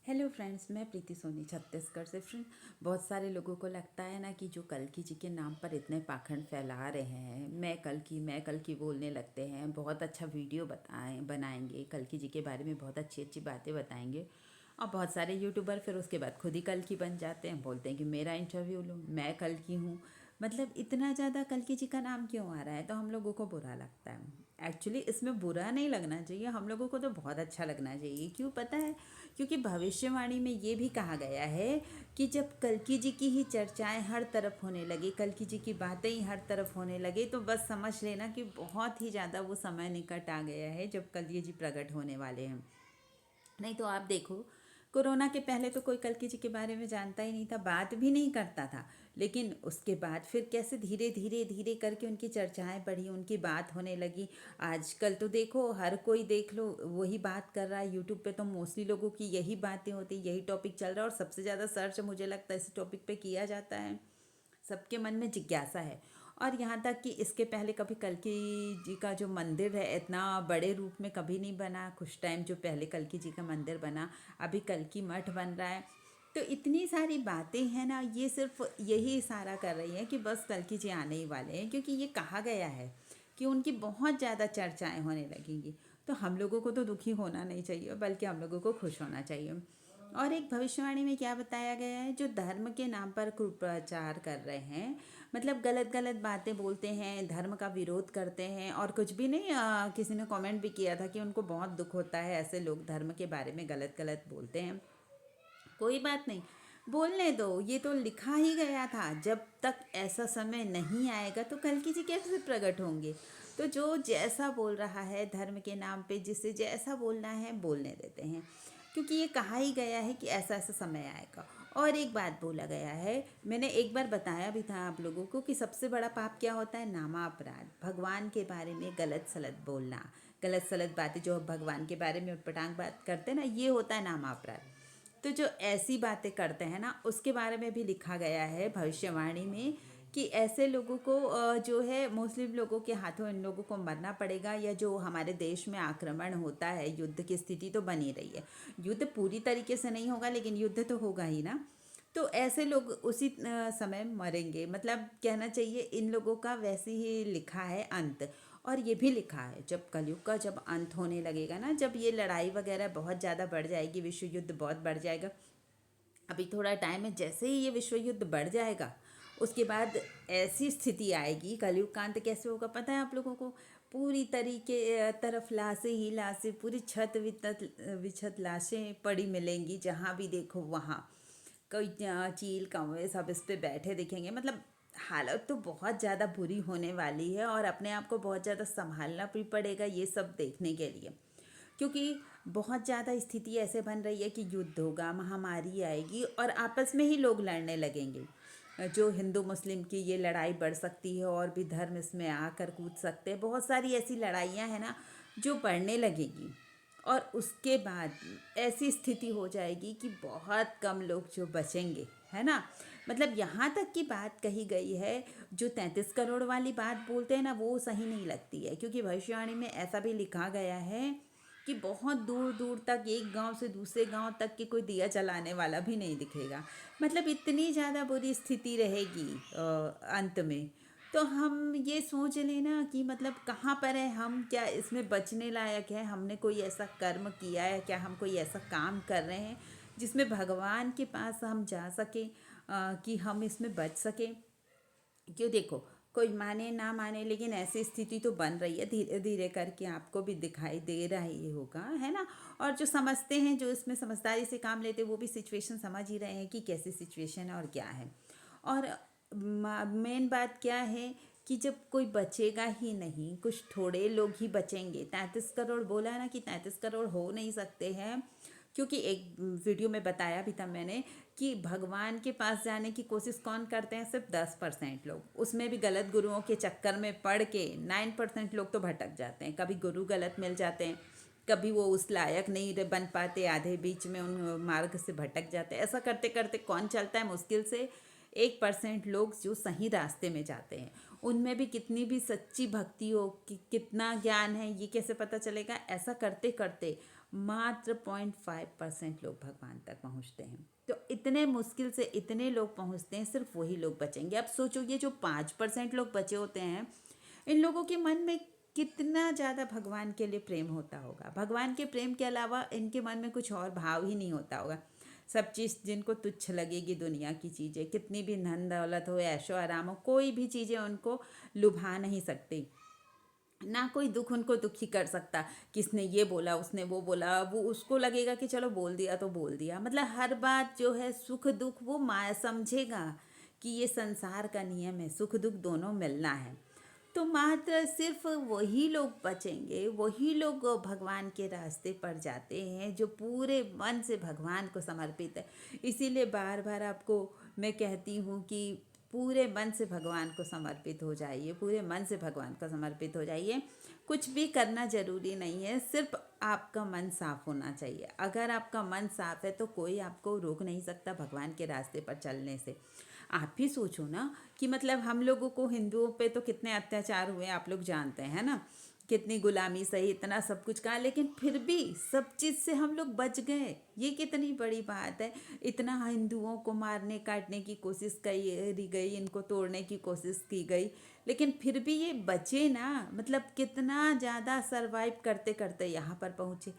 Hello friends, मैं प्रीति सोनी छत्तीसगढ़ से। Friend, बहुत सारे लोगों को लगता है ना कि जो कल्कि जी के नाम पर इतने पाखंड फैला रहे हैं, मैं कल की बोलने लगते हैं, बहुत अच्छा वीडियो बनाएंगे कल्कि जी के बारे में, बहुत अच्छी अच्छी बातें बताएंगे। और बहुत सारे यूट्यूबर फिर उसके बाद खुद ही कल्कि बन जाते हैं, बोलते हैं कि मेरा इंटरव्यू लो, मैं कल्कि हूँ। मतलब इतना ज़्यादा कल्कि जी का नाम क्यों आ रहा है, तो हम लोगों को बुरा लगता है। एक्चुअली इसमें बुरा नहीं लगना चाहिए, हम लोगों को तो बहुत अच्छा लगना चाहिए। क्यों पता है? क्योंकि भविष्यवाणी में ये भी कहा गया है कि जब कल्कि जी की ही चर्चाएं हर तरफ होने लगी, कल्कि जी की बातें ही हर तरफ होने लगे, तो बस समझ लेना कि बहुत ही ज़्यादा वो समय निकट आ गया है जब कल्कि जी प्रकट होने वाले हैं। नहीं तो आप देखो, कोरोना के पहले तो कोई कल्कि जी के बारे में जानता ही नहीं था, बात भी नहीं करता था। लेकिन उसके बाद फिर कैसे धीरे धीरे धीरे करके उनकी चर्चाएं बढ़ी, उनकी बात होने लगी। आजकल तो देखो, हर कोई देख लो वही बात कर रहा है। यूट्यूब पे तो मोस्टली लोगों की यही बातें होती, यही टॉपिक चल रहा है, और सबसे ज़्यादा सर्च मुझे लगता है इस टॉपिक पे किया जाता है। सबके मन में जिज्ञासा है। और यहाँ तक कि इसके पहले कभी कल्कि जी का जो मंदिर है इतना बड़े रूप में कभी नहीं बना। कुछ टाइम जो पहले कल्कि जी का मंदिर बना, अभी कल्कि मठ बन रहा है। तो इतनी सारी बातें हैं ना, ये सिर्फ यही इशारा कर रही है कि बस कल्कि जी आने ही वाले हैं, क्योंकि ये कहा गया है कि उनकी बहुत ज़्यादा चर्चाएं होने लगेंगी। तो हम लोगों को तो दुखी होना नहीं चाहिए, बल्कि हम लोगों को खुश होना चाहिए। और एक भविष्यवाणी में क्या बताया गया है, जो धर्म के नाम पर कुप्रचार कर रहे हैं, मतलब गलत गलत बातें बोलते हैं, धर्म का विरोध करते हैं, और कुछ भी नहीं। किसी ने कमेंट भी किया था कि उनको बहुत दुख होता है ऐसे लोग धर्म के बारे में गलत गलत बोलते हैं। कोई बात नहीं, बोलने दो, ये तो लिखा ही गया था। जब तक ऐसा समय नहीं आएगा तो कल्कि जी कैसे प्रकट होंगे? तो जो जैसा बोल रहा है धर्म के नाम पे, जिसे जैसा बोलना है बोलने देते हैं, क्योंकि ये कहा ही गया है कि ऐसा ऐसा समय आएगा। और एक बात बोला गया है, मैंने एक बार बताया भी था आप लोगों को, कि सबसे बड़ा पाप क्या होता है? नामा अपराध, भगवान के बारे में गलत सलत बोलना, गलत सलत बातें जो भगवान के बारे में उटपटांग बात करते हैं ना, ये होता है नामा अपराध। तो जो ऐसी बातें करते हैं ना, उसके बारे में भी लिखा गया है भविष्यवाणी में कि ऐसे लोगों को जो है मुस्लिम लोगों के हाथों इन लोगों को मरना पड़ेगा, या जो हमारे देश में आक्रमण होता है, युद्ध की स्थिति तो बनी रही है। युद्ध पूरी तरीके से नहीं होगा, लेकिन युद्ध तो होगा ही ना। तो ऐसे लोग उसी समय मरेंगे। मतलब कहना चाहिए इन लोगों का वैसे ही लिखा है अंत। और ये भी लिखा है, जब कलयुग का जब अंत होने लगेगा ना, जब ये लड़ाई वगैरह बहुत ज़्यादा बढ़ जाएगी, विश्व युद्ध बहुत बढ़ जाएगा। अभी थोड़ा टाइम है, जैसे ही ये विश्व युद्ध बढ़ जाएगा, उसके बाद ऐसी स्थिति आएगी, कलयुग का अंत कैसे होगा पता है आप लोगों को? पूरी तरीके तरफ लाशें ही लाशें, पूरी छत वितत विछत लाशें पड़ी मिलेंगी, जहाँ भी देखो वहाँ। कोई चील कौवे सब इस पे बैठे दिखेंगे। मतलब हालत तो बहुत ज़्यादा बुरी होने वाली है, और अपने आप को बहुत ज़्यादा संभालना भी पड़ेगा ये सब देखने के लिए। क्योंकि बहुत ज़्यादा स्थिति ऐसे बन रही है कि युद्ध होगा, महामारी आएगी, और आपस में ही लोग लड़ने लगेंगे। जो हिंदू मुस्लिम की ये लड़ाई बढ़ सकती है, और भी धर्म इसमें आकर कूद सकते हैं। बहुत सारी ऐसी लड़ाइयाँ हैं ना जो बढ़ने लगेगी। और उसके बाद ऐसी स्थिति हो जाएगी कि बहुत कम लोग जो बचेंगे, है ना। मतलब यहाँ तक की बात कही गई है, जो 33 करोड़ वाली बात बोलते हैं ना, वो सही नहीं लगती है। क्योंकि भविष्यवाणी में ऐसा भी लिखा गया है कि बहुत दूर दूर तक, एक गांव से दूसरे गांव तक कि कोई दिया जलाने वाला भी नहीं दिखेगा। मतलब इतनी ज़्यादा बुरी स्थिति रहेगी अंत में। तो हम ये सोच लेना कि मतलब कहाँ पर है हम, क्या इसमें बचने लायक है? हमने कोई ऐसा कर्म किया है क्या? हम कोई ऐसा काम कर रहे हैं जिसमें भगवान के पास हम जा सकें, कि हम इसमें बच सकें? क्यों देखो, कोई माने ना माने, लेकिन ऐसी स्थिति तो बन रही है, धीरे धीरे करके आपको भी दिखाई दे रहा ही होगा, है ना। और जो समझते हैं, जो इसमें समझदारी से काम लेते हैं, वो भी सिचुएशन समझ ही रहे हैं कि कैसी सिचुएशन है और क्या है। और मेन बात क्या है कि जब कोई बचेगा ही नहीं, कुछ थोड़े लोग ही बचेंगे। 33 करोड़ बोला है ना, कि 33 करोड़ हो नहीं सकते हैं। क्योंकि एक वीडियो में बताया भी था मैंने कि भगवान के पास जाने की कोशिश कौन करते हैं? सिर्फ 10% लोग, उसमें भी गलत गुरुओं के चक्कर में पड़ के 9% लोग तो भटक जाते हैं। कभी गुरु गलत मिल जाते हैं, कभी वो उस लायक नहीं बन पाते, आधे बीच में उन मार्ग से भटक जाते हैं। ऐसा करते करते कौन चलता है? मुश्किल से 1% लोग जो सही रास्ते में जाते हैं। उनमें भी कितनी भी सच्ची भक्ति हो, कि कितना ज्ञान है, ये कैसे पता चलेगा? ऐसा करते करते मात्र 0.5% लोग भगवान तक पहुंचते हैं। तो इतने मुश्किल से इतने लोग पहुंचते हैं, सिर्फ वही लोग बचेंगे। अब सोचो ये जो 5% लोग बचे होते हैं, इन लोगों के मन में कितना ज़्यादा भगवान के लिए प्रेम होता होगा। भगवान के प्रेम के अलावा इनके मन में कुछ और भाव ही नहीं होता होगा। सब चीज़ जिनको तुच्छ लगेगी, दुनिया की चीज़ें, कितनी भी धन दौलत हो, ऐशो आराम हो, कोई भी चीज़ें उनको लुभा नहीं सकती। ना कोई दुख उनको दुखी कर सकता। किसने ये बोला, उसने वो बोला, वो उसको लगेगा कि चलो बोल दिया तो बोल दिया। मतलब हर बात जो है सुख दुख वो समझेगा कि ये संसार का नियम है, सुख दुख दोनों मिलना है। तो मात्र सिर्फ वही लोग बचेंगे, वही लोग भगवान के रास्ते पर जाते हैं जो पूरे मन से भगवान को समर्पित है। इसीलिए बार बार आपको मैं कहती हूँ कि पूरे मन से भगवान को समर्पित हो जाइए, पूरे मन से भगवान को समर्पित हो जाइए। कुछ भी करना ज़रूरी नहीं है, सिर्फ आपका मन साफ होना चाहिए। अगर आपका मन साफ है तो कोई आपको रोक नहीं सकता भगवान के रास्ते पर चलने से। आप भी सोचो ना कि मतलब हम लोगों को हिंदुओं पे तो कितने अत्याचार हुए आप लोग जानते हैं ना, कितनी गुलामी सही, इतना सब कुछ कहा, लेकिन फिर भी सब चीज़ से हम लोग बच गए। ये कितनी बड़ी बात है। इतना हिंदुओं को मारने काटने की कोशिश करी गई, इनको तोड़ने की कोशिश की गई, लेकिन फिर भी ये बचे ना। मतलब कितना ज़्यादा सरवाइव करते करते यहाँ पर पहुँचे।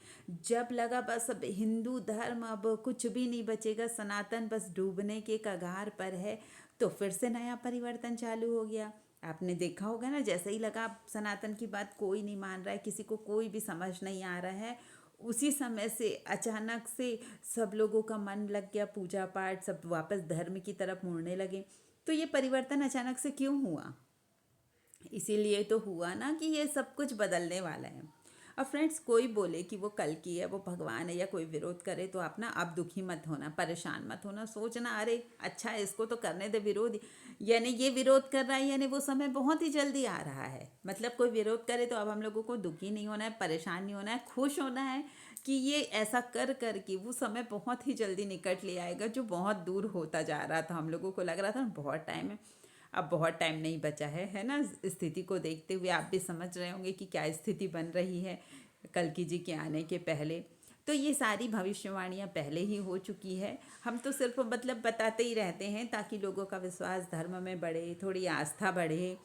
जब लगा बस अब हिंदू धर्म अब कुछ भी नहीं बचेगा, सनातन बस डूबने के कगार पर है, तो फिर से नया परिवर्तन चालू हो गया। आपने देखा होगा ना, जैसे ही लगा सनातन की बात कोई नहीं मान रहा है, किसी को कोई भी समझ नहीं आ रहा है, उसी समय से अचानक से सब लोगों का मन लग गया पूजा पाठ, सब वापस धर्म की तरफ मुड़ने लगे। तो ये परिवर्तन अचानक से क्यों हुआ? इसीलिए तो हुआ ना कि ये सब कुछ बदलने वाला है। अब फ्रेंड्स, कोई बोले कि वो कल की है, वो भगवान है, या कोई विरोध करे तो आप ना अब दुखी मत होना, परेशान मत होना, सोचना अरे अच्छा है इसको तो करने दे विरोध, यानी ये विरोध कर रहा है यानी वो समय बहुत ही जल्दी आ रहा है। मतलब कोई विरोध करे तो अब हम लोगों को दुखी नहीं होना है, परेशान नहीं होना है, खुश होना है कि ये ऐसा कर कर के वो समय बहुत ही जल्दी निकट ले आएगा जो बहुत दूर होता जा रहा था। हम लोगों को लग रहा था बहुत टाइम है, अब बहुत टाइम नहीं बचा है ना। स्थिति को देखते हुए आप भी समझ रहे होंगे कि क्या स्थिति बन रही है कल्कि जी के आने के पहले। तो ये सारी भविष्यवाणियाँ पहले ही हो चुकी है। हम तो सिर्फ मतलब बताते ही रहते हैं ताकि लोगों का विश्वास धर्म में बढ़े, थोड़ी आस्था बढ़े।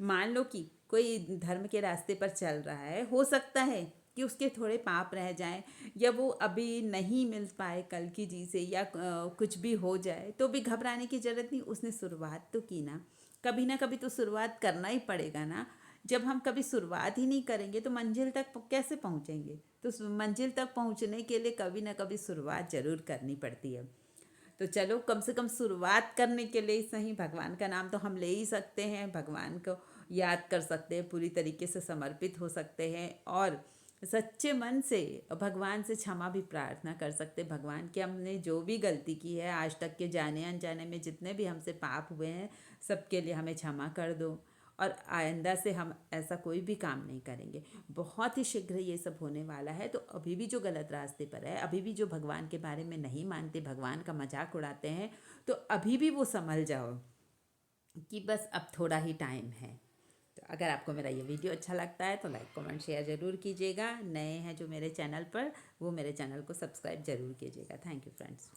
मान लो कि कोई धर्म के रास्ते पर चल रहा है, हो सकता है कि उसके थोड़े पाप रह जाएं, या वो अभी नहीं मिल पाए कल्कि जी से, या कुछ भी हो जाए, तो भी घबराने की ज़रूरत नहीं। उसने शुरुआत तो की ना कभी तो शुरुआत करना ही पड़ेगा ना। जब हम कभी शुरुआत ही नहीं करेंगे तो मंजिल तक कैसे पहुंचेंगे? तो मंजिल तक पहुंचने के लिए कभी ना कभी शुरुआत ज़रूर करनी पड़ती है। तो चलो कम से कम शुरुआत करने के लिए सही भगवान का नाम तो हम ले ही सकते हैं, भगवान को याद कर सकते हैं, पूरी तरीके से समर्पित हो सकते हैं, और सच्चे मन से भगवान से क्षमा भी प्रार्थना कर सकते हैं। भगवान कि हमने जो भी गलती की है आज तक के जाने अनजाने में, जितने भी हमसे पाप हुए हैं, सबके लिए हमें क्षमा कर दो, और आइंदा से हम ऐसा कोई भी काम नहीं करेंगे। बहुत ही शीघ्र ये सब होने वाला है। तो अभी भी जो गलत रास्ते पर है, अभी भी जो भगवान के बारे में नहीं मानते, भगवान का मजाक उड़ाते हैं, तो अभी भी वो संभल जाओ कि बस अब थोड़ा ही टाइम है। तो अगर आपको मेरा ये वीडियो अच्छा लगता है तो लाइक कमेंट शेयर ज़रूर कीजिएगा। नए हैं जो मेरे चैनल पर, वो मेरे चैनल को सब्सक्राइब ज़रूर कीजिएगा। Thank you friends.